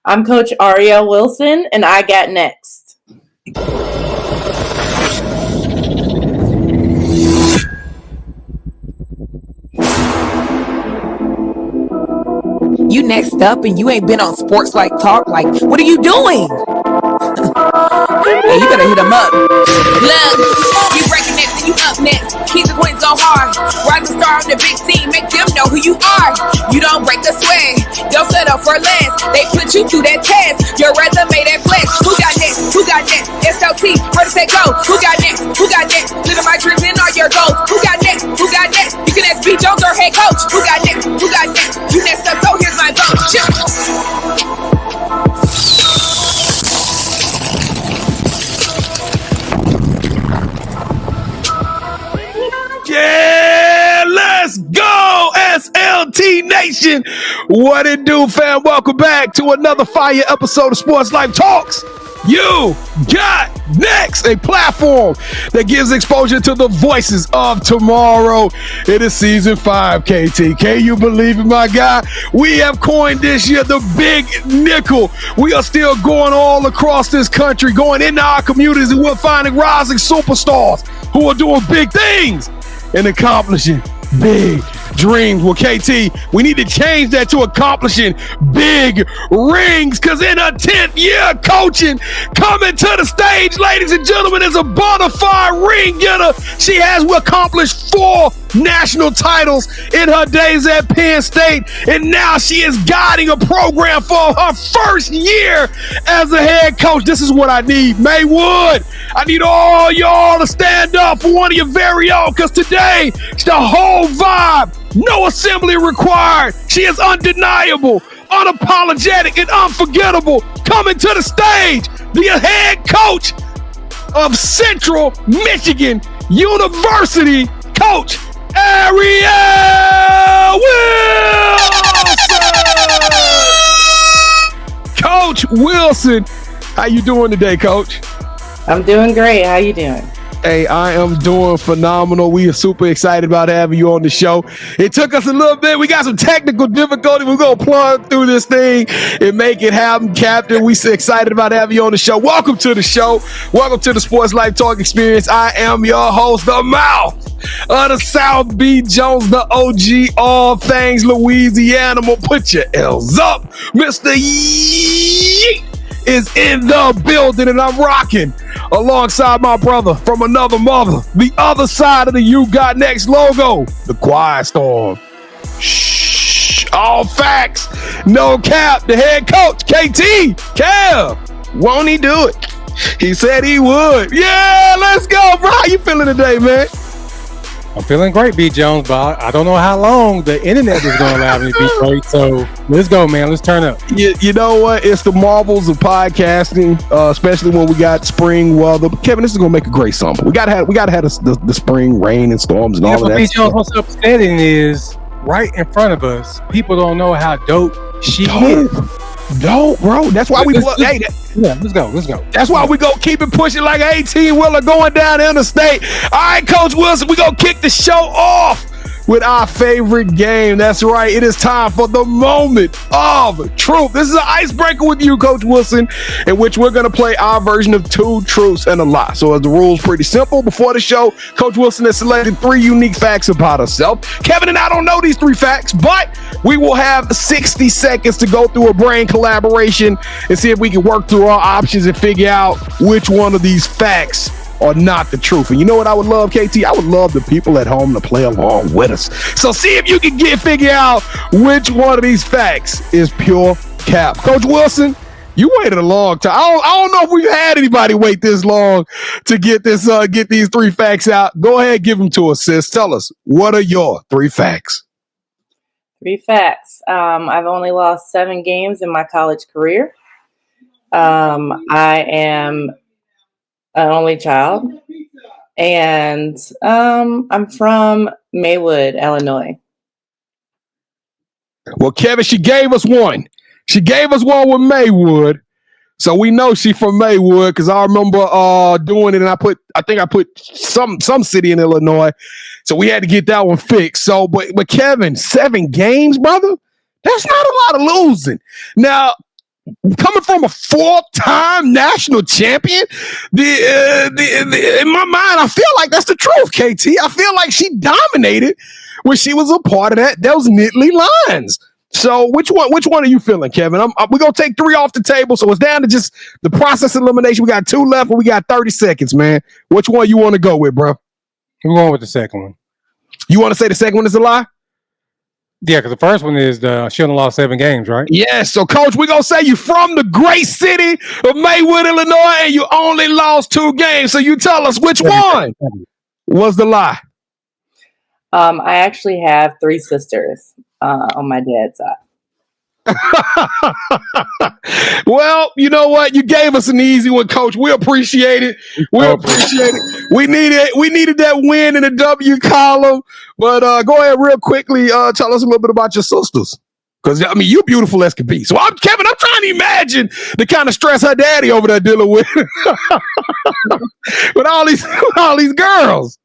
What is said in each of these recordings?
I'm Coach Arielle Wilson, and I got next. You next up and you ain't been on Sports Like Talk. Like, what are you doing? Hey, you better hit him up. Look, you breaking next and you up next. Keep the queens go hard. Rising star on the big scene, make them know who you are. You don't break the sweat, don't settle for less. They put you through that test, your resume that flex. Who got next? Who got next? SLT, ready, set, go. Who got next? Who got next? Living my dreams and all your goals. Who got next? Who got next? You can ask B. Jones or head coach. Who got next? Who got next? You next up, so here's my vote. Chill. Yeah, let's go, SLT Nation. What it do, fam? Welcome back to another fire episode of Sports Life Talks. You got next, a platform that gives exposure to the voices of tomorrow. It is season 5, KT. Can you believe it, my guy? We have coined this year the Big Nickel. We are still going all across this country, going into our communities, and we're finding rising superstars who are doing big things and accomplishing big dreams. Well, KT, we need to change that to accomplishing big rings, because in her 10th year coaching, coming to the stage, ladies and gentlemen, is a bona fide ring getter. She has accomplished 4 national titles in her days at Penn State, and now she is guiding a program for her first year as a head coach. This is what I need, Maywood. I need all y'all to stand up for one of your very own, because today it's the whole vibe. No assembly required. She is undeniable, unapologetic, and unforgettable. Coming to the stage, the head coach of Central Michigan University, Coach Arielle Wilson. Coach Wilson, how you doing today, Coach? I'm doing great. How you doing? Hey, I am doing phenomenal. We are super excited about having you on the show. It took us a little bit. We got some technical difficulty. We're going to plug through this thing and make it happen, Captain. We so excited about having you on the show. Welcome to the show. Welcome to the Sports Life Talk Experience. I am your host, the mouth of the South, B. Jones, the OG, all things Louisiana. Put your L's up. Mr. Yeet is in the building, and I'm rocking alongside my brother from another mother, the other side of the You Got Next logo, the Quiet Storm. Shh, all facts, no cap. The head coach, KT, Kev, won't he do it? He said he would. Yeah, let's go, bro. How you feeling today, man? I'm feeling great, B. Jones, but I don't know how long the internet is going to allow me to be great. So let's go, man. Let's turn up. You know what? It's the marvels of podcasting, especially when we got spring weather. But Kevin, this is going to make a great summer. We got to have the spring rain and storms and all of that. B. Jones, what's upsetting is right in front of us, people don't know how dope she is. Dope, bro. That's why we let's go. That's why we go keep it pushing like an 18-wheeler going down the interstate. All right, Coach Wilson, we gonna kick the show off with our favorite game. That's right. It is time for the moment of truth. This is an icebreaker with you, Coach Wilson, in which we're going to play our version of 2 truths and a lie. So the rules pretty simple. Before the show, Coach Wilson has selected 3 unique facts about herself. Kevin and I don't know these 3 facts, but we will have 60 seconds to go through a brain collaboration and see if we can work through our options and figure out which one of these facts are not the truth. And you know what I would love, KT? I would love the people at home to play along with us. So see if you can figure out which one of these facts is pure cap. Coach Wilson, you waited a long time. I don't know if we've had anybody wait this long to get these 3 facts out. Go ahead, give them to us, sis. Tell us, what are your 3 facts? 3 facts. I've only lost 7 games in my college career. I am an only child, and I'm from Maywood, Illinois. Well, Kevin, she gave us one. She gave us one with Maywood, so we know she from Maywood because I remember doing it, and I think I put some city in Illinois, so we had to get that one fixed. So, but Kevin, 7 games, brother, that's not a lot of losing. Now, coming from a 4-time national champion, in my mind, I feel like that's the truth, KT. I feel like she dominated when she was a part of those Nittany Lions. So which one are you feeling, Kevin? We're going to take 3 off the table, so it's down to just the process elimination. We got 2 left, and we got 30 seconds, man. Which one you want to go with, bro? I'm going with the second one. You want to say the second one is a lie? Yeah, because the first one is she only lost 7 games, right? Yes. So, Coach, we're going to say you from the great city of Maywood, Illinois, and you only lost 2 games. So you tell us which one was the lie. I actually have 3 sisters on my dad's side. Well, you know what? You gave us an easy one, Coach. We appreciate it. We appreciate it. We needed that win in the W column. But go ahead real quickly. Tell us a little bit about your sisters. Because, I mean, you beautiful as can be. So, Kevin, I'm trying to imagine the kind of stress her daddy over there dealing with. with all these girls.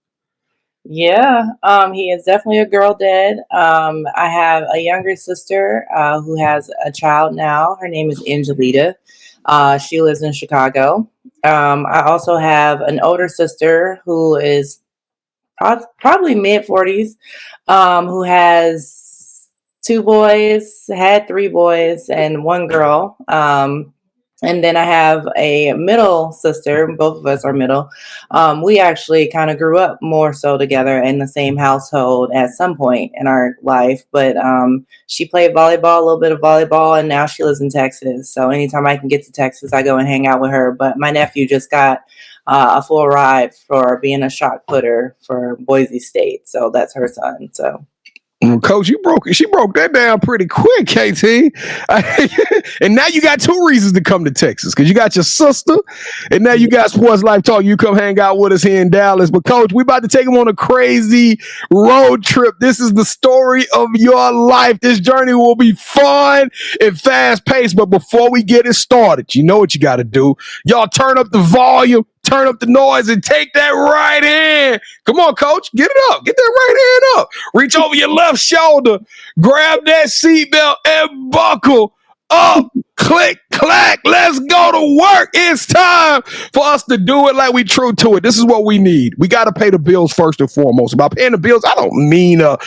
Yeah, he is definitely a girl dad. I have a younger sister who has a child now. Her name is Angelita. She lives in Chicago. I also have an older sister who is probably mid-40s, who has 2 boys, had 3 boys, and 1 girl. And then I have a middle sister. Both of us are middle. We actually kind of grew up more so together in the same household at some point in our life. But she played volleyball, a little bit of volleyball, and now she lives in Texas. So anytime I can get to Texas, I go and hang out with her. But my nephew just got a full ride for being a shot putter for Boise State. So that's her son. So. Coach, she broke that down pretty quick, KT. And now you got 2 reasons to come to Texas, because you got your sister, and now you got Sports Life Talk. You come hang out with us here in Dallas. But, Coach, we about to take them on a crazy road trip. This is the story of your life. This journey will be fun and fast-paced. But before we get it started, you know what you got to do. Y'all turn up the volume. Turn up the noise and take that right hand. Come on, Coach. Get it up. Get that right hand up. Reach over your left shoulder. Grab that seatbelt and buckle up. Click, clack. Let's go to work. It's time for us to do it like we true to it. This is what we need. We got to pay the bills first and foremost. By paying the bills, I don't mean a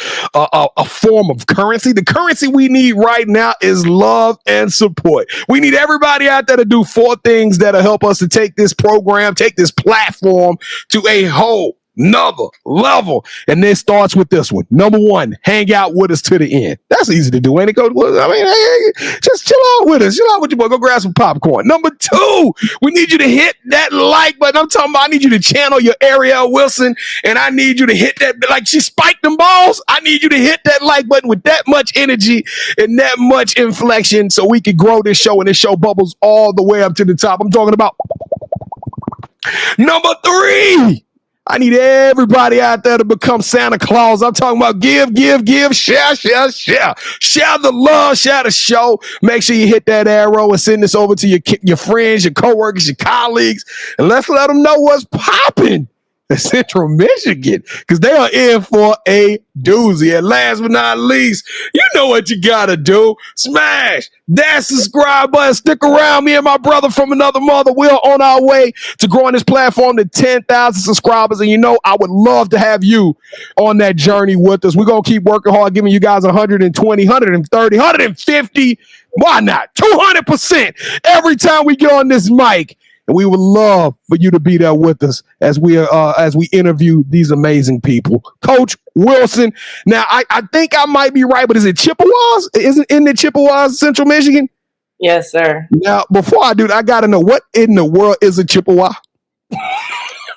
form of currency. The currency we need right now is love and support. We need everybody out there to do 4 things that'll help us to take this program, take this platform to a whole another level. And this starts with this one. Number 1, hang out with us to the end. That's easy to do, ain't it, Coach? I mean, hey, just chill out with us. Chill out with your boy. Go grab some popcorn. Number 2, we need you to hit that like button. I'm talking about I need you to channel your Arielle Wilson, and I need you to hit that, like she spiked them balls. I need you to hit that like button with that much energy and that much inflection so we can grow this show, and this show bubbles all the way up to the top. I'm talking about number 3. I need everybody out there to become Santa Claus. I'm talking about give, share. Share the love, share the show. Make sure you hit that arrow and send this over to your friends, your coworkers, your colleagues, and let's let them know what's popping in Central Michigan, because they are in for a doozy. And last but not least, you know what you gotta do. Smash that subscribe button. Stick around. Me and my brother from another mother, we're on our way to growing this platform to 10,000 subscribers. And you know, I would love to have you on that journey with us. We're gonna keep working hard, giving you guys 120, 130, 150, why not 200% every time we get on this mic. And we would love for you to be there with us as we interview these amazing people. Coach Wilson. Now, I think I might be right, but is it Chippewas? Isn't it Chippewas, Central Michigan? Yes, sir. Now, before I do that, I got to know, what in the world is a Chippewa?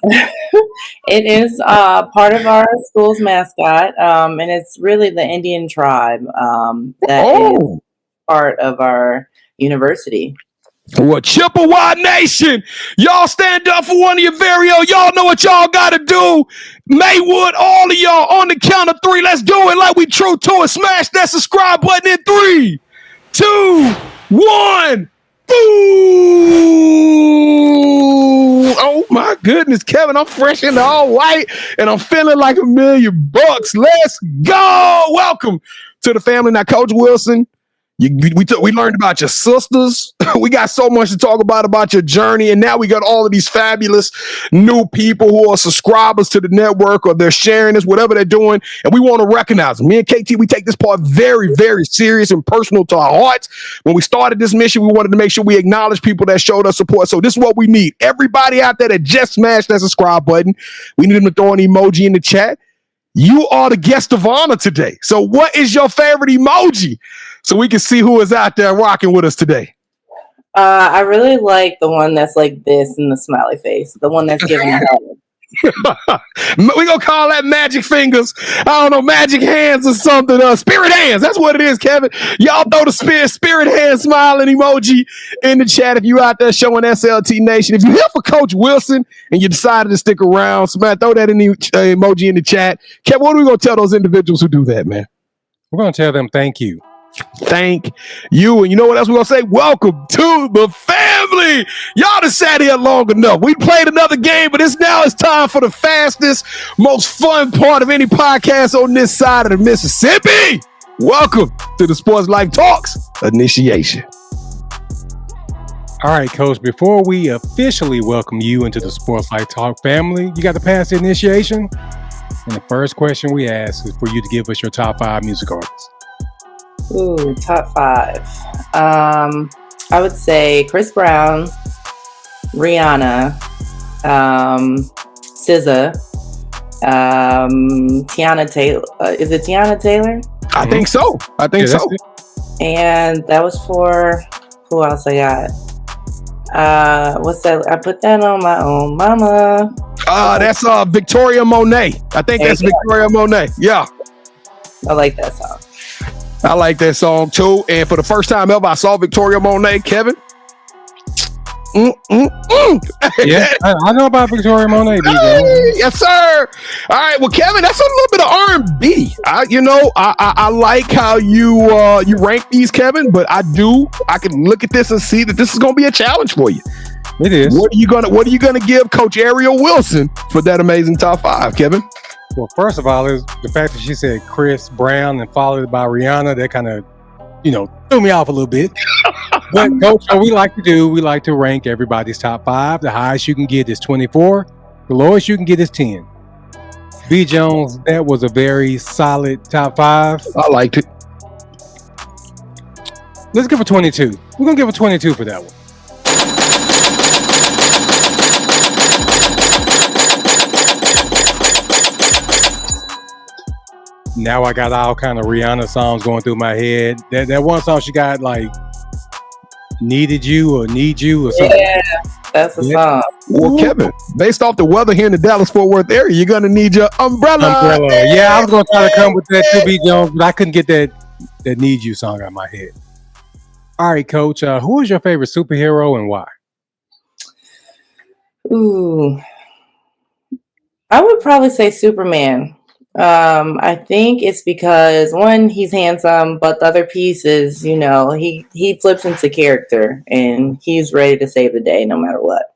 It is part of our school's mascot, and it's really the Indian tribe that is part of our university. Well, Chippewa Nation, y'all stand up for one of your very own. Y'all know what y'all got to do. Maywood, all of y'all on the count of 3. Let's do it like we true to it. Smash that subscribe button in 3, 2, 1. Boom! Oh my goodness, Kevin, I'm fresh in all white and I'm feeling like $1,000,000. Let's go! Welcome to the family. Now, Coach Wilson, We learned about your sisters. We got so much to talk about your journey, and now we got all of these fabulous new people who are subscribers to the network, or they're sharing this, whatever they're doing, and we want to recognize them. Me and KT, we take this part very, very serious and personal to our hearts. When we started this mission, we wanted to make sure we acknowledge people that showed us support. So this is what we need. Everybody out there that just smashed that subscribe button, we need them to throw an emoji in the chat. You are the guest of honor today. So what is your favorite emoji? So we can see who is out there rocking with us today. I really like the one that's like this in the smiley face. The one that's giving a hug. We're going to call that magic fingers. I don't know, magic hands or something. Spirit hands. That's what it is, Kevin. Y'all throw the spirit hand smiling emoji in the chat if you out there showing SLT Nation. If you're here for Coach Wilson and you decided to stick around, so man, throw that in the emoji in the chat. Kevin, what are we going to tell those individuals who do that, man? We're going to tell them thank you. Thank you. And you know what else we're going to say? Welcome to the family. Y'all done sat here long enough. We played another game, but it's time for the fastest, most fun part of any podcast on this side of the Mississippi. Welcome to the Sports Life Talks initiation. All right, Coach, before we officially welcome you into the Sports Life Talk family, you got to pass the initiation. And the first question we ask is for you to give us your top 5 music artists. Ooh, top 5. I would say Chris Brown, Rihanna, SZA, Tiana Taylor. Is it Tiana Taylor? I think so. And that was for who else I got? What's that? I put that on my own mama. That's Victoria Monet. I think that's Victoria Monet. Yeah. I like that song. I like that song too. And for the first time ever, I saw Victoria Monet, Kevin. Yeah, I know about Victoria Monet. Yes, sir. All right, well, Kevin, that's a little bit of R&B. I like how you rank these, Kevin. But I can look at this and see that this is going to be a challenge for you. It is. What are you gonna give Coach Arielle Wilson for that amazing top 5, Kevin? Well, first of all, is the fact that she said Chris Brown and followed by Rihanna. That kind of, threw me off a little bit. But Coach, what we like to rank everybody's top 5. The highest you can get is 24. The lowest you can get is 10. B. Jones, that was a very solid top 5. I liked it. Let's give it 22. We're gonna give it 22 for that one. Now I got all kind of Rihanna songs going through my head. That one song she got, like Needed You or Need You or something. Yeah, that's a song. Well, Kevin, based off the weather here in the Dallas-Fort Worth area, you're going to need your umbrella. Yeah, I was going to try to come with that too, B. Jones, but I couldn't get that Need You song out of my head. All right, Coach, who is your favorite superhero and why? Ooh, I would probably say Superman. I think it's because one, he's handsome, but the other piece is, he flips into character and he's ready to save the day no matter what.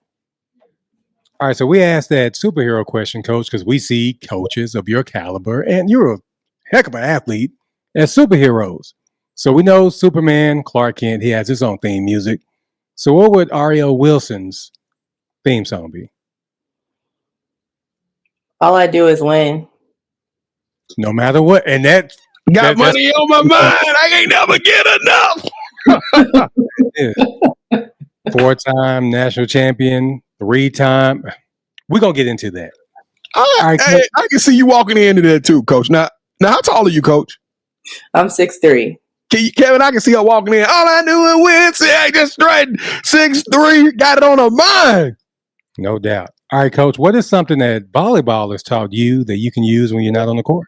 All right, so we asked that superhero question, Coach, because we see coaches of your caliber, and you're a heck of an athlete, as superheroes. So we know Superman, Clark Kent, he has his own theme music. So what would Arielle Wilson's theme song be? All I do is win. No matter what. And that got money on my mind. I ain't never get enough. 4-time national champion, 3-time. We're going to get into that. All right, I can see you walking into that too, Coach. Now, how tall are you, Coach? I'm 6'3". Kevin, I can see her walking in. All I do is win. See, I just straight 6'3", got it on her mind. No doubt. All right, Coach, what is something that volleyball has taught you that you can use when you're not on the court?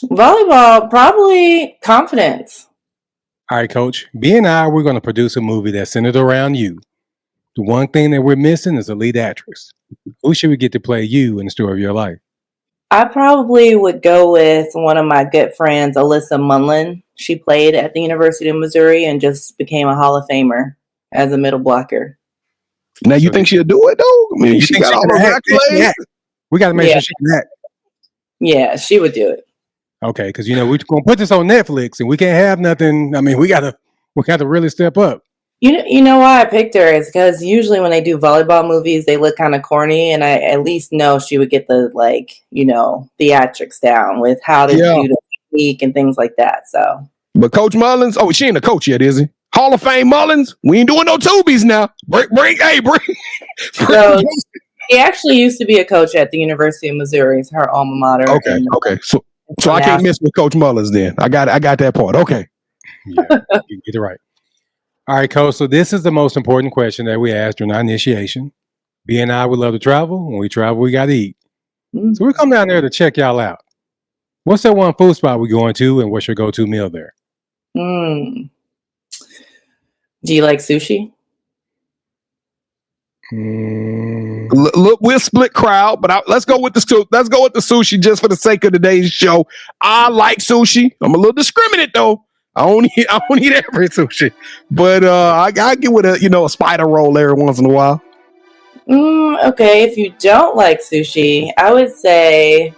Volleyball, probably confidence. All right, Coach, B and I, we're going to produce a movie that's centered around you. The one thing that we're missing is a lead actress. Who should we get to play you in the story of your life? I probably would go with one of my good friends, Alyssa Munlin. She played at the University of Missouri and just became a Hall of Famer as a middle blocker. Now, you think she'll do it, though? I mean, she got all those accolades. We got to make sure she can act. Yeah, she would do it. Okay, because we're gonna put this on Netflix, and we can't have nothing. I mean, we gotta really step up. You know why I picked her is because usually when they do volleyball movies, they look kind of corny, and I at least know she would get the theatrics down with how to do the technique and things like that. So, but Coach Mullins, she ain't a coach yet, is he? Hall of Fame Mullins, we ain't doing no tubies now. Bring. So he actually used to be a coach at the University of Missouri. It's her alma mater. Okay. So I can't miss with Coach Mullins then. I got that part. Okay. Yeah, you get it right. All right, Coach. So this is the most important question that we asked during our initiation. B and I would love to travel. When we travel, we got to eat. So we come down there to check y'all out. What's that one food spot we're going to, and what's your go-to meal there? Do you like sushi? Look, we'll split crowd, but let's go with the sushi just for the sake of today's show. I like sushi. I'm a little discriminate though. I don't eat every sushi, but I get with a spider roll every once in a while. Okay, if you don't like sushi, I would say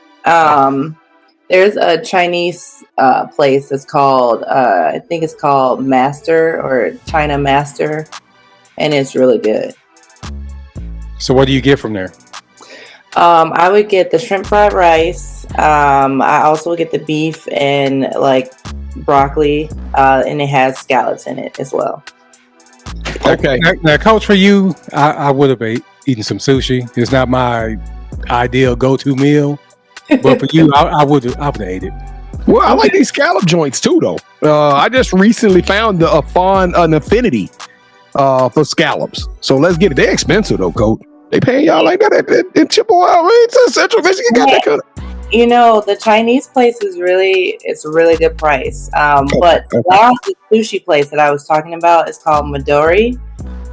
there's a Chinese place that's called I think it's called Master or China Master, and it's really good. So what do you get from there? I would get the shrimp fried rice. I also would get the beef and like broccoli, and it has scallops in it as well. Okay. Now, Coach, for you, I would have eaten some sushi. It's not my ideal go-to meal, but for you, I would have ate it. Well, I like these scallop joints too, though. I just recently found an affinity for scallops. So let's get it. They're expensive though, Coach. They paying y'all like that in Chippewa, Central Michigan got that kind of. The Chinese place it's a really good price. But now the sushi place that I was talking about is called Midori,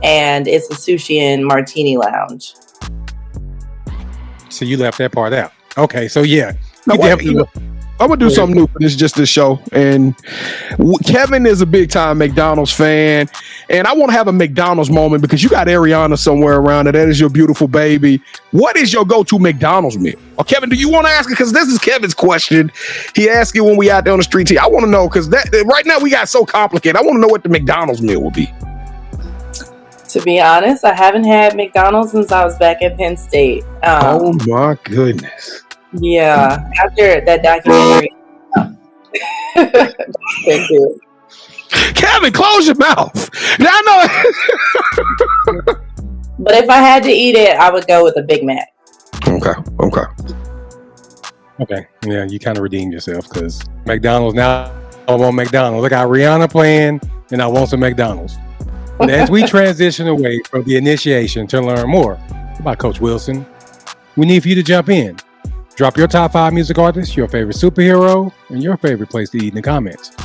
and it's a sushi and martini lounge. So you left that part out. Okay, so yeah. I'm gonna do something new for this show. And Kevin is a big time McDonald's fan, and I want to have a McDonald's moment because you got Ariana somewhere around it. That is your beautiful baby. What is your go-to McDonald's meal? Or Kevin, do you want to ask it? Because this is Kevin's question. He asked it when we out there on the street. I want to know because right now we got so complicated. I want to know what the McDonald's meal will be. To be honest, I haven't had McDonald's since I was back at Penn State. Oh my goodness. Yeah, after that documentary. Thank you. Kevin, close your mouth. Now I know. But if I had to eat it, I would go with a Big Mac. Okay. Yeah, you kind of redeemed yourself because McDonald's now. I want McDonald's. I got Rihanna playing, and I want some McDonald's. But as we transition away from the initiation to learn more about Coach Wilson, we need for you to jump in. Drop your top 5 music artists, your favorite superhero, and your favorite place to eat in the comments.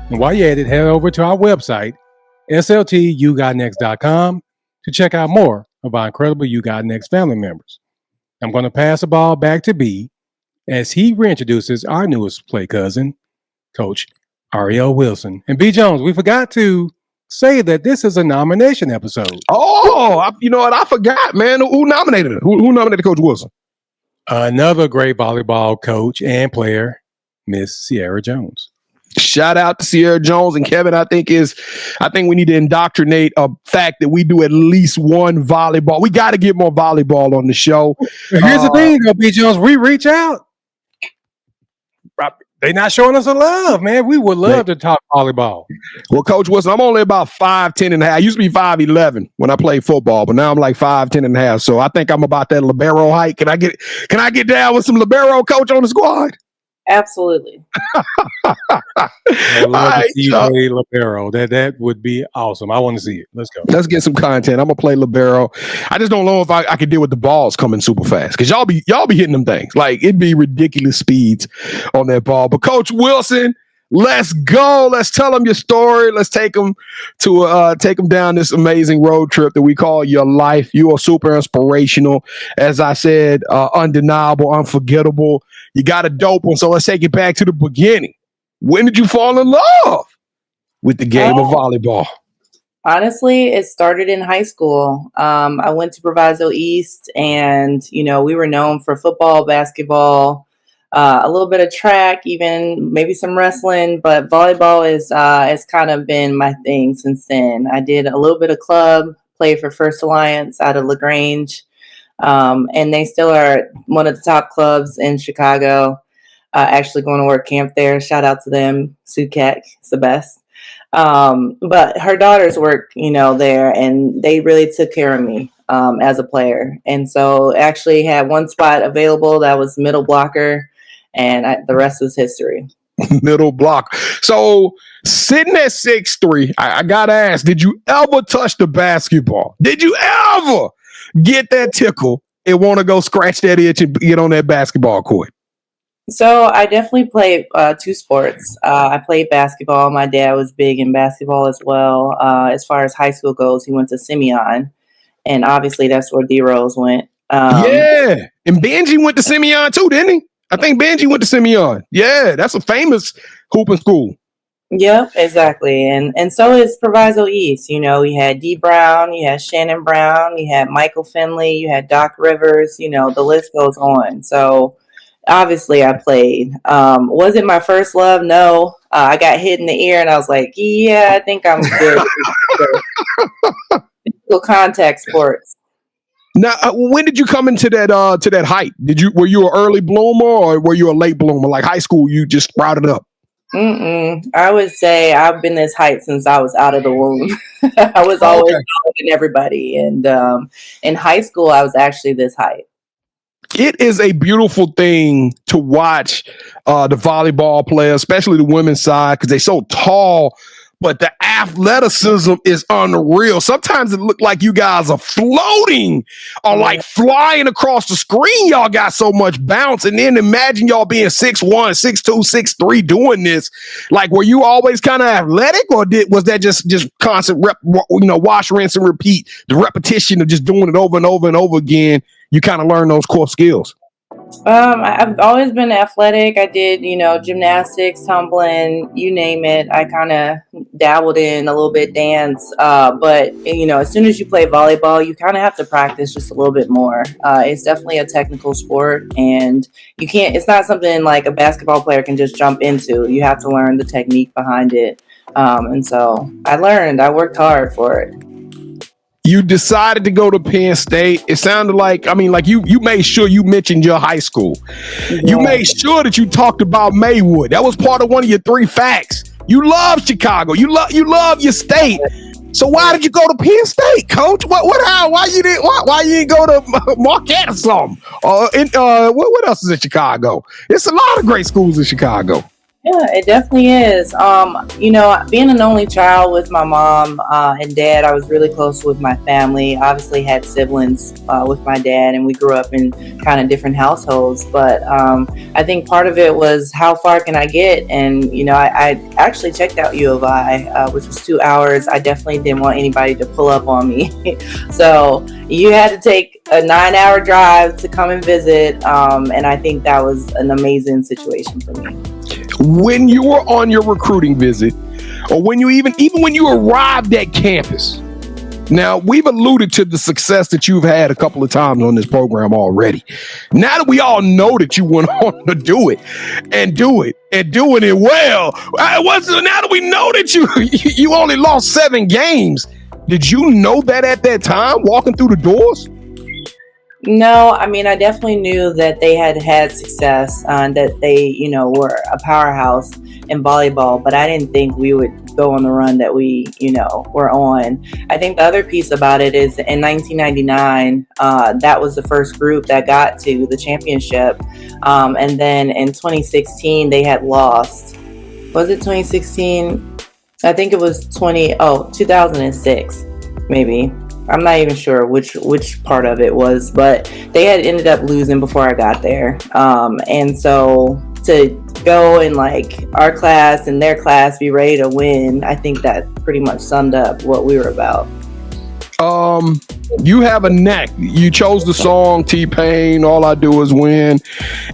And while you're at it, head over to our website, sltugotnext.com, to check out more of our incredible You Got Next family members. I'm going to pass the ball back to B as he reintroduces our newest play cousin, Coach Arielle Wilson. And B. Jones, we forgot to say that this is a nomination episode. Oh, you know what? I forgot, man. Who nominated her? Who nominated Coach Wilson? Another great volleyball coach and player, Miss Sierra Jones. Shout out to Sierra Jones and Kevin. I think we need to indoctrinate a fact that we do at least one volleyball. We got to get more volleyball on the show. Here's the thing, though, B. Jones. We reach out. They're not showing us a love, man. We would love to talk volleyball. Well, Coach Wilson, I'm only about 5'10" and a half. I used to be 5'11" when I played football, but now I'm like 5'10" and a half. So I think I'm about that libero height. Can I get down with some libero, Coach, on the squad? Absolutely. I love to see you play libero. That would be awesome. I want to see it. Let's go. Let's get some content. I'm gonna play libero. I just don't know if I could deal with the balls coming super fast because y'all be hitting them things like it'd be ridiculous speeds on that ball. But Coach Wilson, let's go. Let's tell them your story. Let's take them down this amazing road trip that we call your life. You are super inspirational, as I said, undeniable, unforgettable. You got a dope one. So let's take it back to the beginning. When did you fall in love with the game of volleyball? Honestly, it started in high school. I went to Proviso East, and we were known for football, basketball, a little bit of track, even maybe some wrestling, but volleyball is has kind of been my thing since then. I did a little bit of club, played for First Alliance out of LaGrange, and they still are one of the top clubs in Chicago. Actually going to work camp there. Shout out to them. Sue Keck, it's the best. But her daughters work, there, and they really took care of me as a player. And so actually had one spot available that was middle blocker, and the rest is history. Middle block. So sitting at 6'3", I gotta ask, did you ever touch the basketball? Did you ever get that tickle and want to go scratch that itch and get on that basketball court? So I definitely played two sports. I played basketball. My dad was big in basketball as well. As far as high school goes, he went to Simeon, and obviously that's where D-Rose went. Yeah, and Benji went to Simeon too, didn't he? I think Benji went to Simeon. Yeah, that's a famous hooping school. Yep, exactly. And so is Proviso East. You had D Brown, you had Shannon Brown, you had Michael Finley, you had Doc Rivers, the list goes on. So obviously I played. Was it my first love? No. I got hit in the ear and I was like, yeah, I think I'm good. Contact sports. Now, when did you come into that height? Were you an early bloomer or were you a late bloomer? Like high school, you just sprouted up? I would say I've been this height since I was out of the womb. I was always taller than everybody. And in high school, I was actually this height. It is a beautiful thing to watch the volleyball players, especially the women's side, because they're so tall, but the athleticism is unreal. Sometimes it looked like you guys are floating or like flying across the screen. Y'all got so much bounce. And then imagine y'all being 6'1", 6'2", 6'3", doing this. Like, were you always kind of athletic, or was that just constant wash, rinse, and repeat? The repetition of just doing it over and over and over again, you kind of learn those core skills. I've always been athletic. I did, gymnastics, tumbling, you name it. I kind of dabbled in a little bit dance. But as soon as you play volleyball, you kind of have to practice just a little bit more. It's definitely a technical sport, and it's not something like a basketball player can just jump into. You have to learn the technique behind it. And so I worked hard for it. You decided to go to Penn State. It sounded like, you made sure you mentioned your high school. Yeah. You made sure that you talked about Maywood. That was part of one of your 3 facts. You love Chicago. You love your state. So why did you go to Penn State, Coach? Why you didn't go to Marquette or something? What else is in Chicago? It's a lot of great schools in Chicago. Yeah, it definitely is. Being an only child with my mom and dad, I was really close with my family. Obviously had siblings with my dad, and we grew up in kind of different households. But I think part of it was how far can I get? And, I actually checked out U of I, which was 2 hours. I definitely didn't want anybody to pull up on me. So you had to take a 9-hour drive to come and visit. And I think that was an amazing situation for me. When you were on your recruiting visit, or when you even when you arrived at campus, now we've alluded to the success that you've had a couple of times on this program already. Now that we all know that you went on to do it and doing it well, now that we know that you only lost 7 games, did you know that at that time walking through the doors? No, I definitely knew that they had success, that they, were a powerhouse in volleyball, but I didn't think we would go on the run that we, were on. I think the other piece about it is in 1999, that was the first group that got to the championship. And then in 2016, they had lost. Was it 2016? I think it was 2006, maybe. I'm not even sure which part of it was, but they had ended up losing before I got there. And so to go in like our class and their class be ready to win, I think that pretty much summed up what we were about. You have a knack. You chose the song T-Pain, All I Do Is Win.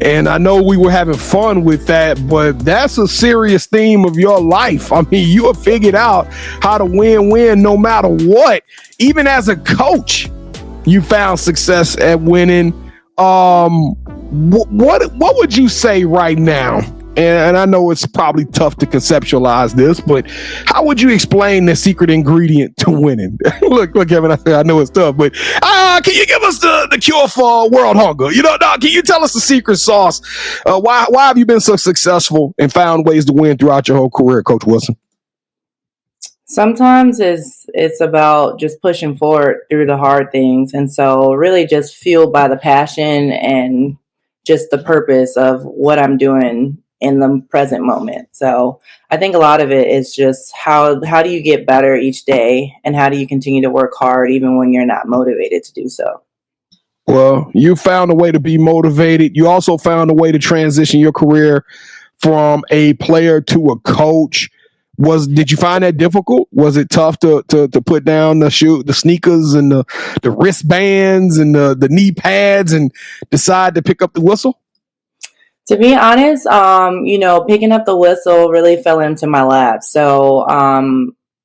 And I know we were having fun with that, but that's a serious theme of your life. You have figured out how to win no matter what. Even as a coach, you found success at winning. what would you say right now? And I know it's probably tough to conceptualize this, but how would you explain the secret ingredient to winning? look, Kevin, I know it's tough, but can you give us the cure for world hunger? Can you tell us the secret sauce? Why have you been so successful and found ways to win throughout your whole career, Coach Wilson? Sometimes it's about just pushing forward through the hard things. And so really just fueled by the passion and just the purpose of what I'm doing in the present moment. So I think a lot of it is just how do you get better each day, and how do you continue to work hard even when you're not motivated to do so? Well, you found a way to be motivated. You also found a way to transition your career from a player to a coach. Did you find that difficult? Was it tough to put down the sneakers and the wristbands and the knee pads and decide to pick up the whistle? To be honest, picking up the whistle really fell into my lap. So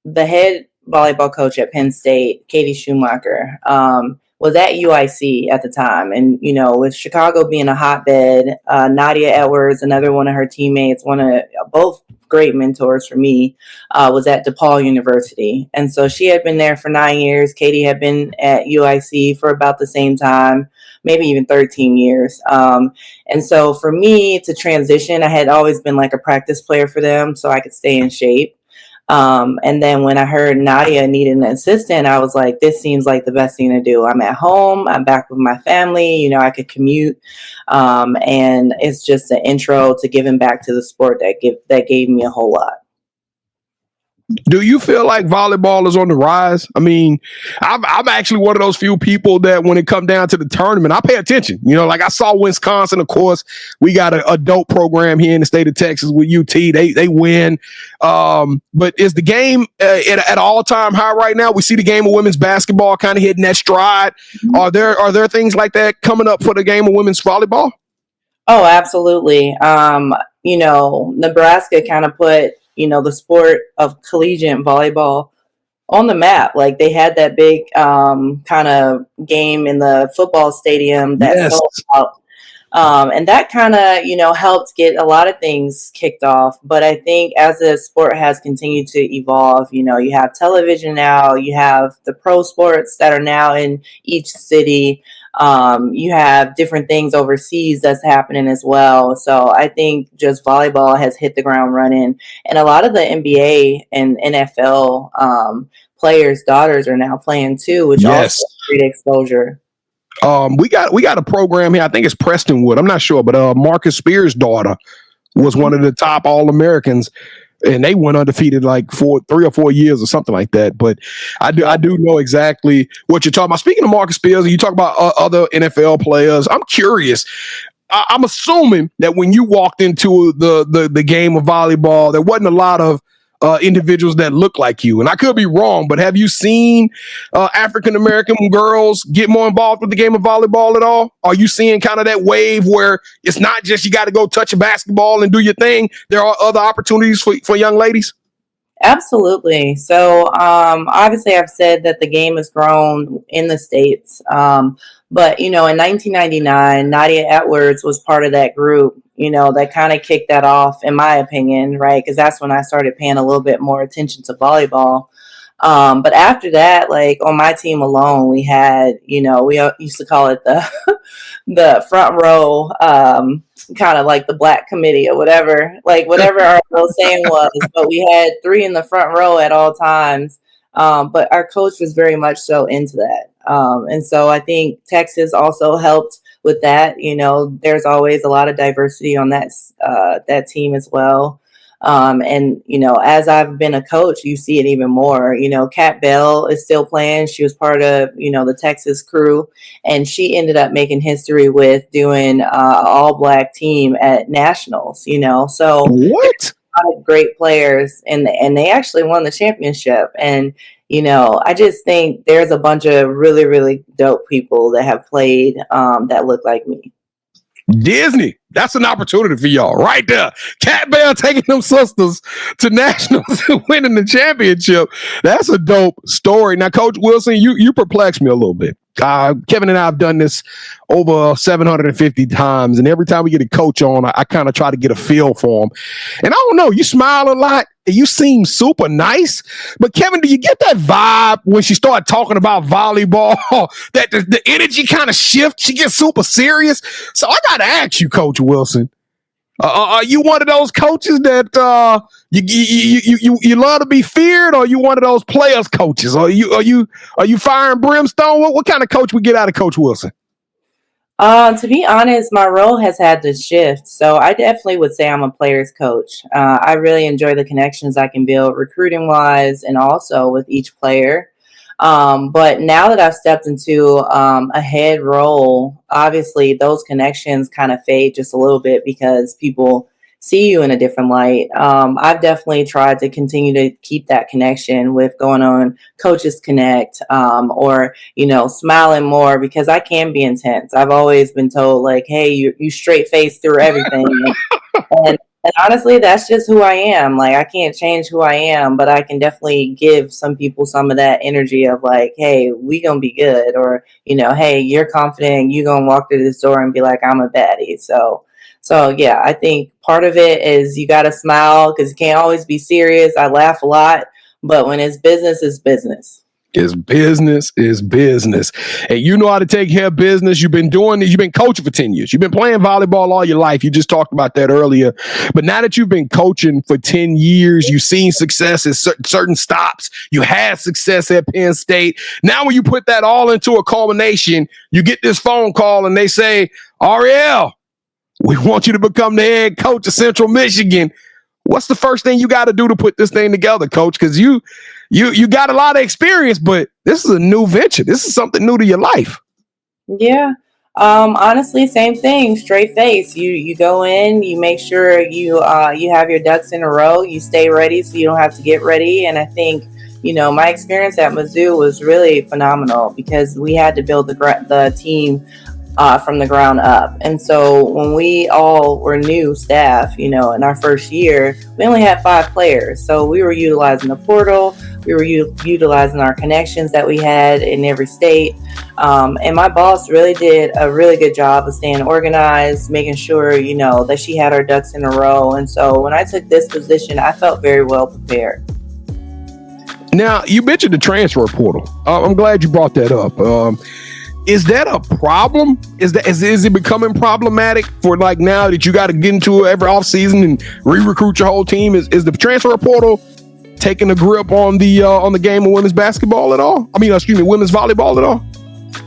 the head volleyball coach at Penn State, Katie Schumacher, was at UIC at the time. And, with Chicago being a hotbed, Nadia Edwards, another one of her teammates, both great mentors for me, was at DePaul University. And so she had been there for 9 years. Katie had been at UIC for about the same time, maybe even 13 years. And so for me to transition, I had always been like a practice player for them so I could stay in shape. And then when I heard Nadia needed an assistant, I was like, this seems like the best thing to do. I'm at home. I'm back with my family. I could commute. And it's just an intro to giving back to the sport that gave me a whole lot. Do you feel like volleyball is on the rise? I mean, I'm actually one of those few people that when it comes down to the tournament, I pay attention. Like I saw Wisconsin, of course, we got a dope program here in the state of Texas with UT. They win. But is the game at an all-time high right now? We see the game of women's basketball kind of hitting that stride. Are there things like that coming up for the game of women's volleyball? Oh, absolutely. Nebraska kind of put the sport of collegiate volleyball on the map. Like they had that big kind of game in the football stadium that sold out. And that kind of, helped get a lot of things kicked off. But I think as the sport has continued to evolve, you have television now, you have the pro sports that are now in each city. You have different things overseas that's happening as well. So I think just volleyball has hit the ground running, and a lot of the NBA and NFL players' daughters are now playing too, which also great exposure. We got a program here. I think it's Prestonwood. I'm not sure, but Marcus Spears' daughter was one of the top All-Americans. And they went undefeated like 3 or 4 years or something like that. But I do know exactly what you're talking about. Speaking of Marcus Spears, you talk about other NFL players. I'm curious. I'm assuming that when you walked into the game of volleyball, there wasn't a lot of individuals that look like you. And I could be wrong, but have you seen African-American girls get more involved with the game of volleyball at all? Are you seeing kind of that wave where it's not just you got to go touch a basketball and do your thing? There are other opportunities for young ladies? Absolutely. So obviously I've said that the game has grown in the States. But, in 1999, Nadia Edwards was part of that group, that kind of kicked that off, in my opinion, right? Because that's when I started paying a little bit more attention to volleyball. But after that, like on my team alone, we had, we used to call it the front row, kind of like the black committee or whatever our little saying was. But we had 3 in the front row at all times. But our coach was very much so into that. And so I think Texas also helped with that. There's always a lot of diversity on that team as well. And as I've been a coach, you see it even more. Kat Bell is still playing. She was part of, the Texas crew, and she ended up making history with doing all black team at nationals, so what? A lot of great players, and they actually won the championship. And I just think there's a bunch of really, really dope people that have played that look like me. Disney, that's an opportunity for y'all right there. Cat Bell taking them sisters to nationals and winning the championship. That's a dope story. Now, Coach Wilson, you perplex me a little bit. Kevin and I have done this over 750 times, and every time we get a coach on, I kind of try to get a feel for him. And I don't know, you smile a lot, and you seem super nice, but Kevin, do you get that vibe when she started talking about volleyball that the energy kind of shifts? She gets super serious. So I got to ask you, Coach Wilson, are you one of those coaches that you love to be feared, or are you one of those players coaches? Are you fire and brimstone? What kind of coach we get out of Coach Wilson? To be honest, my role has had to shift. So I definitely would say I'm a player's coach. I really enjoy the connections I can build recruiting wise and also with each player. But now that I've stepped into a head role, obviously those connections kind of fade just a little bit because people see you in a different light. I've definitely tried to continue to keep that connection with going on Coaches Connect or, smiling more because I can be intense. I've always been told like, hey, you straight face through everything. And honestly, that's just who I am. Like, I can't change who I am, but I can definitely give some people some of that energy of like, hey, we gonna be good. Or, hey, you're confident. You gonna walk through this door and be like, I'm a baddie. So yeah, I think part of it is you got to smile because you can't always be serious. I laugh a lot, but when it's business. It's business. And you know how to take care of business. You've been doing this. You've been coaching for 10 years. You've been playing volleyball all your life. You just talked about that earlier. But now that you've been coaching for 10 years, you've seen success at certain stops. You had success at Penn State. Now when you put that all into a culmination, you get this phone call and they say, Ariel, we want you to become the head coach of Central Michigan. What's the first thing you got to do to put this thing together, Coach? Because you got a lot of experience, but this is a new venture. This is something new to your life. Yeah. Honestly, same thing. Straight face. You go in. You make sure you have your ducks in a row. You stay ready, so you don't have to get ready. And I think my experience at Mizzou was really phenomenal because we had to build the team from the ground up. And so when we all were new staff, in our first year, we only had 5 players. So we were utilizing the portal. We were utilizing our connections that we had in every state. And my boss really did a really good job of staying organized, making sure, that she had her ducks in a row. And so when I took this position, I felt very well prepared. Now, you mentioned the transfer portal. I'm glad you brought that up. Is that a problem? Is it becoming problematic for like now that you got to get into every offseason and re-recruit your whole team? Is the transfer portal taking a grip on the game of women's basketball at all? Women's volleyball at all?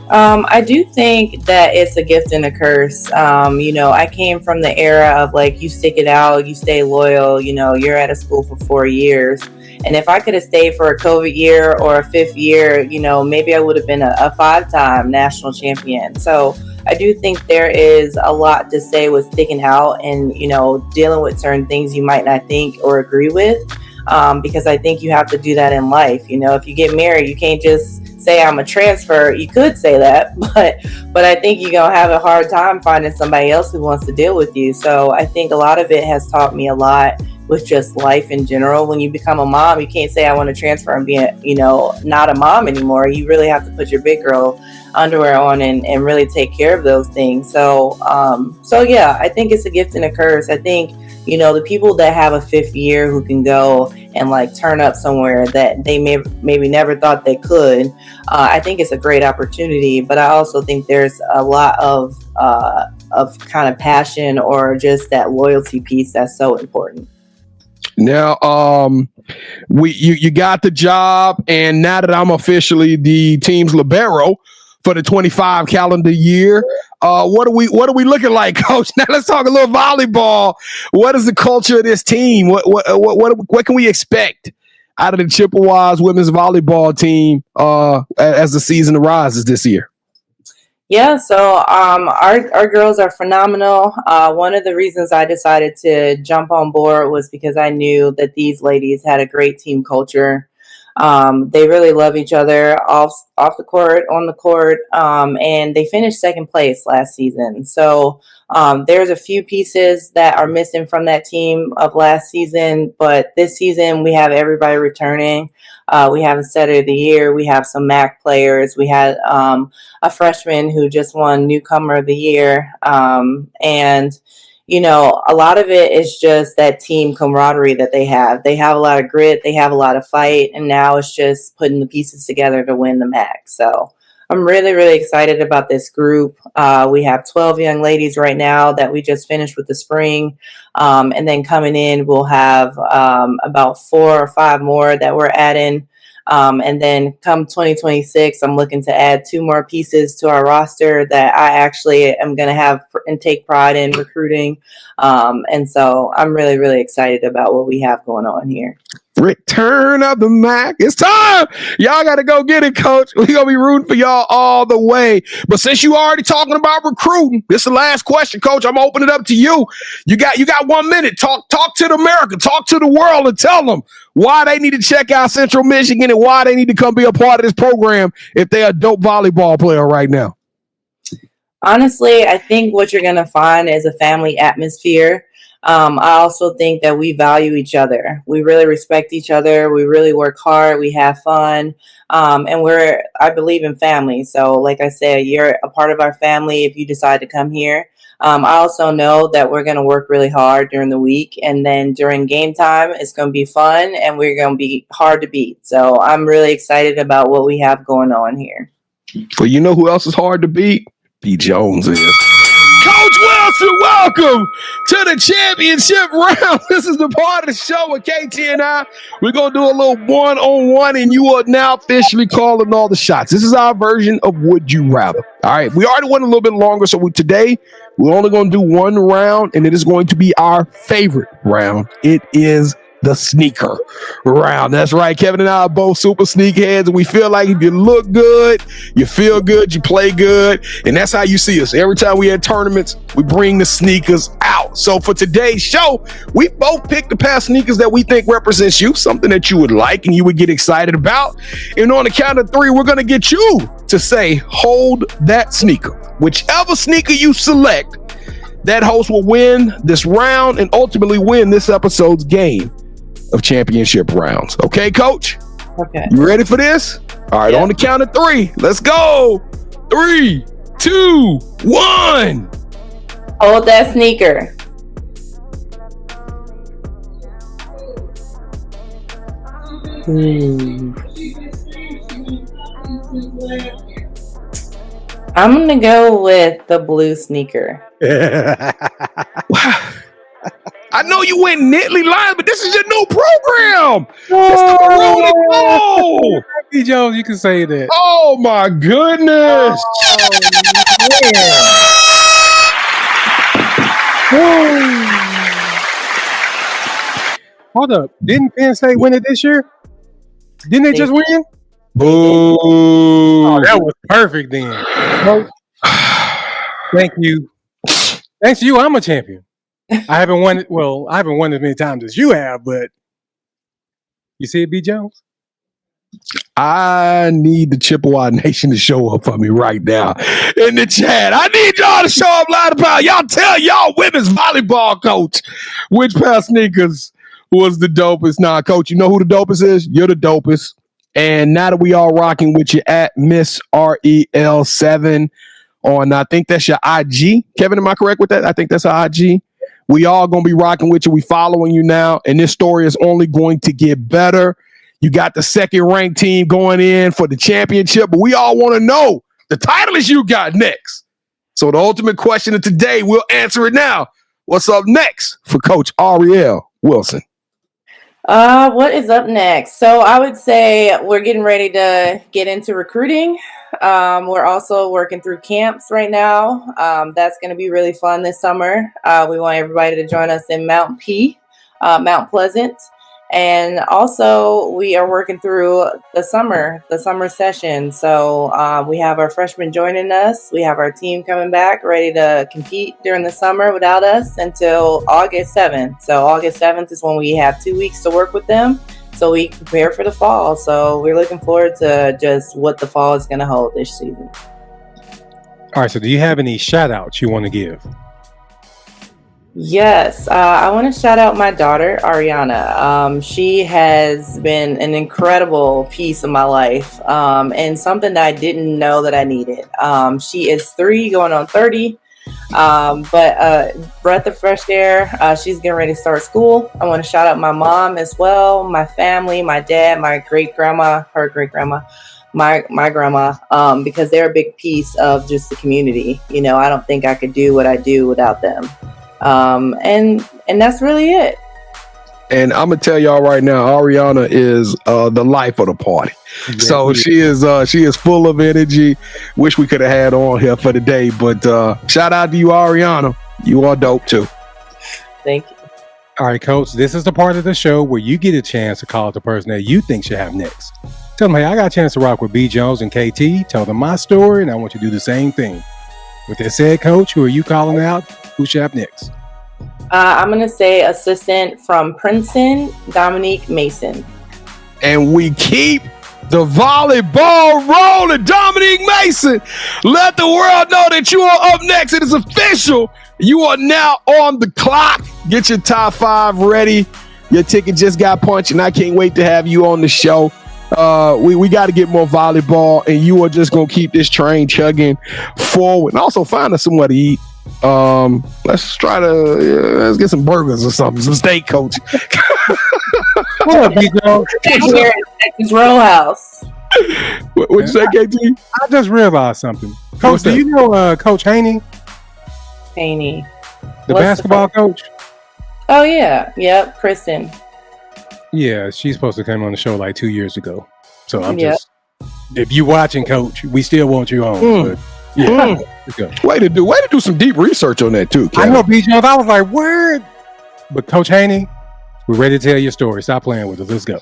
I do think that it's a gift and a curse. I came from the era of like, you stick it out, you stay loyal, you're at a school for 4 years. And if I could have stayed for a COVID year or a 5th year, maybe I would have been a 5-time national champion. So I do think there is a lot to say with sticking out and, dealing with certain things you might not think or agree with. Because I think you have to do that in life. If you get married, you can't just say I'm a transfer. You could say that, but I think you're going to have a hard time finding somebody else who wants to deal with you. So I think a lot of it has taught me a lot with just life in general. When you become a mom, you can't say I want to transfer and be, not a mom anymore. You really have to put your big girl underwear on and really take care of those things. So yeah, I think it's a gift and a curse. I think, the people that have a 5th year who can go and like turn up somewhere that they maybe never thought they could, I think it's a great opportunity. But I also think there's a lot of kind of passion or just that loyalty piece that's so important. Now, you got the job, and now that I'm officially the team's libero for the 25 calendar year, what are we looking like, Coach? Now let's talk a little volleyball. What is the culture of this team? What can we expect out of the Chippewas women's volleyball team as the season arises this year? Yeah, so our girls are phenomenal. One of the reasons I decided to jump on board was because I knew that these ladies had a great team culture. They really love each other off the court, on the court, and they finished second place last season. So there's a few pieces that are missing from that team of last season, but this season we have everybody returning. We have a setter of the year. We have some MAC players. We had a freshman who just won newcomer of the year, and a lot of it is just that team camaraderie that they have. They have a lot of grit. They have a lot of fight. And now it's just putting the pieces together to win the MAC. So I'm really, really excited about this group. We have 12 young ladies right now that we just finished with the spring. And then coming in, we'll have about 4 or 5 more that we're adding. And then come 2026, I'm looking to add 2 more pieces to our roster that I actually am going to have and take pride in recruiting. And so I'm really, really excited about what we have going on here. Return of the MAC. It's time. Y'all got to go get it, Coach. We're going to be rooting for y'all all the way. But since you already talking about recruiting, this is the last question, Coach. I'm opening it up to you. You got 1 minute. Talk to the America. Talk to the world and tell them why they need to check out Central Michigan and why they need to come be a part of this program if they're a dope volleyball player right now. Honestly, I think what you're going to find is a family atmosphere. I also think that we value each other. We really respect each other. We really work hard. We have fun. And I believe in family. So like I said, you're a part of our family if you decide to come here. I also know that we're going to work really hard during the week. And then during game time, it's going to be fun and we're going to be hard to beat. So I'm really excited about what we have going on here. Well, you know who else is hard to beat? B. Jones is. Coach Wilson, welcome to the championship round. This is the part of the show with KT and I. We're going to do a little one-on-one, and you are now officially calling all the shots. This is our version of Would You Rather. All right, we already went a little bit longer, so today we're only going to do one round, and it is going to be our favorite round. It is the sneaker round. That's right. Kevin and I are both super sneakerheads, and we feel like if you look good, you feel good, you play good, and that's how you see us. Every time we had tournaments, we bring the sneakers out. So for today's show, we both picked a pair of sneakers that we think represents you, something that you would like and you would get excited about. And on the count of 3, we're going to get you to say, hold that sneaker. Whichever sneaker you select, that host will win this round and ultimately win this episode's game of championship rounds. Okay, Coach? Okay. You ready for this? All right, on the count of 3. Let's go. 3, 2, 1. Hold that sneaker. I'm going to go with the blue sneaker. I know you went Nittany Lions, but this is your new program. It's the Maroon and Gold. B. Jones, you can say that. Oh, my goodness. Hold up. Didn't Penn State win it this year? Didn't they just win? Boo. Oh, that was perfect then. Thank you. Thanks to you, I'm a champion. I haven't won it. Well, I haven't won as many times as you have, but you see it, B. Jones? I need the Chippewa Nation to show up for me right now in the chat. I need y'all to show up loud about. Y'all tell y'all women's volleyball coach which pair of sneakers was the dopest. Nah, Coach, you know who the dopest is? You're the dopest. And now that we all rocking with you at Miss REL7 on, I think that's your IG. Kevin, am I correct with that? I think that's our IG. We all going to be rocking with you. We following you now. And this story is only going to get better. You got the second-ranked team going in for the championship, but we all want to know the title is you got next. So the ultimate question of today, we'll answer it now. What's up next for Coach Arielle Wilson? What is up next? So I would say we're getting ready to get into recruiting. We're also working through camps right now. That's going to be really fun this summer. We want everybody to join us in Mount Pleasant. And also we are working through the summer session. So we have our freshmen joining us. We have our team coming back ready to compete during the summer without us until August 7th. So August 7th is when we have 2 weeks to work with them. so we prepare for the fall. So we're looking forward to just what the fall is going to hold this season. All right, so do you have any shout outs you want to give? Yes, I want to shout out my daughter, Ariana. She has been an incredible piece of my life, and something that I didn't know that I needed. She is 3 going on 30, but breath of fresh air. She's getting ready to start school. I want to shout out my mom as well, my family, my dad, my great-grandma, her great-grandma, my grandma, because they're a big piece of just the community. You know, I don't think I could do what I do without them. And that's really it. And I'm gonna tell y'all right now, Ariana is the life of the party. Yeah, so she is full of energy. Wish we could have had on here for the day, but shout out to you, Ariana. You are dope too. Thank you. All right, Coach. This is the part of the show where you get a chance to call out the person that you think should have next. Tell them, hey, I got a chance to rock with B. Jones and KT. Tell them my story, and I want you to do the same thing. With that said, Coach, who are you calling out? Who should have next? I'm going to say assistant from Princeton, Dominique Mason. And we keep the volleyball rolling. Dominique Mason, let the world know that you are up next. It is official. You are now on the clock. Get your top 5 ready. Your ticket just got punched, and I can't wait to have you on the show. We got to get more volleyball, and you are just going to keep this train chugging forward. And also find us somewhere to eat. Let's let's get some burgers or something, some steak, Coach. Here at Texas Roadhouse. What'd you say, KT? I just realized something. Coach, do you know Coach Haney? Haney. The basketball coach? Oh, yeah. Yep, Kristen. Yeah, she's supposed to come on the show like 2 years ago. So I'm just, if you watching, Coach, we still want you on. But yeah. Way to do some deep research on that too, Kevin. I know, B. Jones. I was like, word. But Coach Haney, we're ready to tell your story. Stop playing with us. Let's go.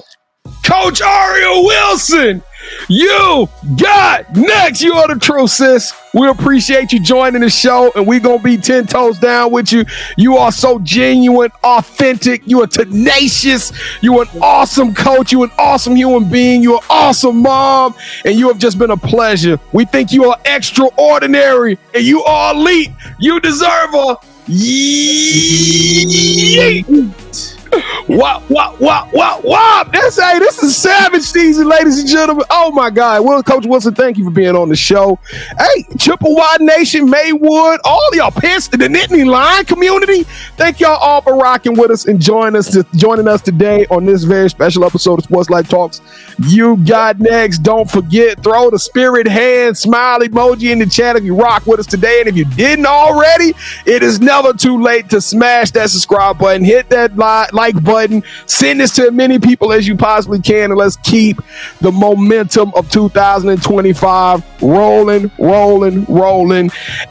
Coach Arielle Wilson, you got next. You are the true sis. We appreciate you joining the show, and we're going to be 10 toes down with you. You are so genuine, authentic. You are tenacious. You are an awesome coach. You are an awesome human being. You are an awesome mom, and you have just been a pleasure. We think you are extraordinary, and you are elite. You deserve a yeet. Wow. This is savage season, ladies and gentlemen. Oh my God. Well, Coach Wilson, thank you for being on the show. Hey, Triple Y Nation, Maywood, all y'all Penn State, the Nittany Line community. Thank y'all all for rocking with us and joining us today on this very special episode of Sports Life Talks. You got next. Don't forget, throw the spirit hand smile emoji in the chat if you rock with us today. And if you didn't already, it is never too late to smash that subscribe button, hit that like button, send this to as many people as you possibly can, and let's keep the momentum of 2025 rolling.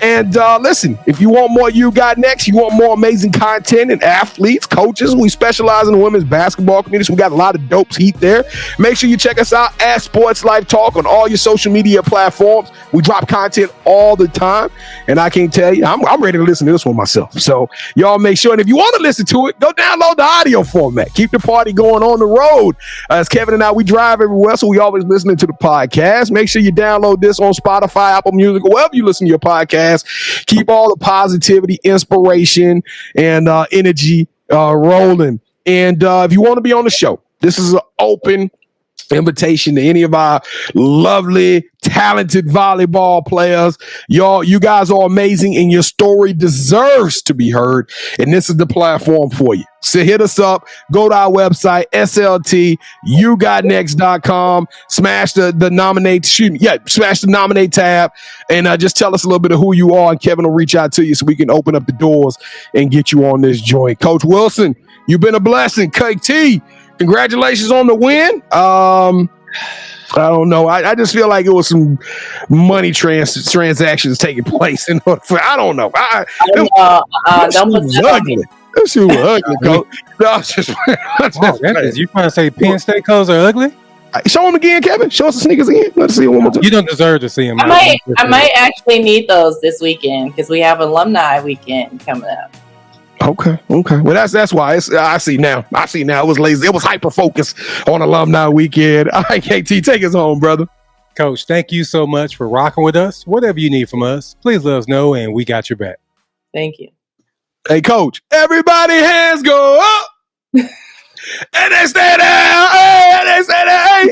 And listen, if you want more You Got Next, you want more amazing content and athletes, coaches, we specialize in the women's basketball community, so we got a lot of dope heat there. Make sure you check us out at Sports Life Talk on all your social media platforms. We drop content all the time, and I can't tell you, I'm ready to listen to this one myself. So y'all make sure, and if you want to listen to it, go download the audio format. Keep the party going on the road. As Kevin and I, we drive everywhere, so we always listening to the podcast. Make sure you download this on Spotify, Apple Music, or wherever you listen to your podcast. Keep all the positivity, inspiration, and energy rolling. And if you want to be on the show, this is an open invitation to any of our lovely, talented volleyball players. You guys are amazing, and your story deserves to be heard. And this is the platform for you. So hit us up. Go to our website, sltyougotnext.com. Smash the nominate tab, and just tell us a little bit of who you are, and Kevin will reach out to you so we can open up the doors and get you on this joint. Coach Wilson, you've been a blessing. KT, congratulations on the win. I don't know. I just feel like it was some money transactions taking place in order for. I don't know. Don't put that on me. That shit was ugly, Coach. No, you trying to say Penn State clothes are ugly? Show them again, Kevin. Show us the sneakers again. Let's see them one more time. You don't deserve to see them. I might actually need those this weekend because we have alumni weekend coming up. Okay. Well, that's why I see now. It was lazy. It was hyper focused on alumni weekend. All right, KT, take us home, brother. Coach, thank you so much for rocking with us. Whatever you need from us, please let us know, and we got your back. Thank you. Hey, Coach, everybody hands go up. And they stay there. Hey.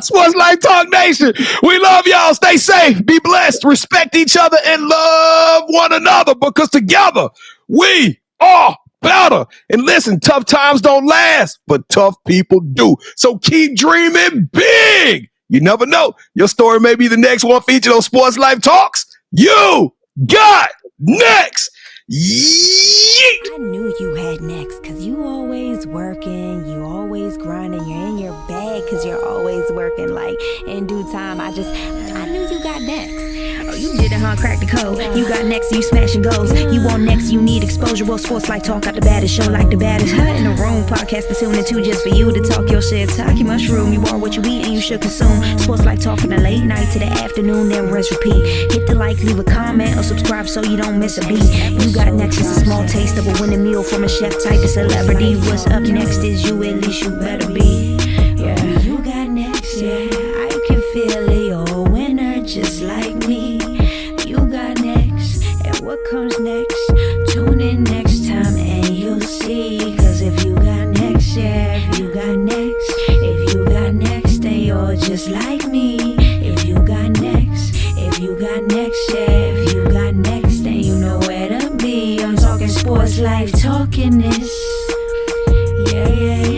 Sports Life Talk Nation. We love y'all. Stay safe. Be blessed. Respect each other and love one another, because together we are better. And listen, tough times don't last, but tough people do. So keep dreaming big. You never know. Your story may be the next one featured on Sports Life Talks. You got next. I knew you had next, cause you always working, you always grinding, you're in your bag cause you're always working. Like in due time, I knew you got next. Oh, you did it, huh? Crack the code. You got next, you smashing goals. You want next, you need exposure. Well, Sports Like Talk got the baddest show, like the baddest in the room. Podcast to tune into just for you to talk your shit, talk your mushroom. You are what you eat and you should consume. Sports Like Talk from the late night to the afternoon, then rest repeat. Hit the like, leave a comment, or subscribe so you don't miss a beat. You got next is a small taste of a winning meal from a chef type of celebrity. What's up next is you, at least you better be. Yeah, you got next, yeah. I can feel it, you're a winner just like me. You got next, and what comes next? Tune in next time and you'll see. Cause if you got next, yeah, if you got next, then you're just like me. If you got next, yeah, if you got next, then you know where to be. I'm talking Sports Life, talking this. Yeah.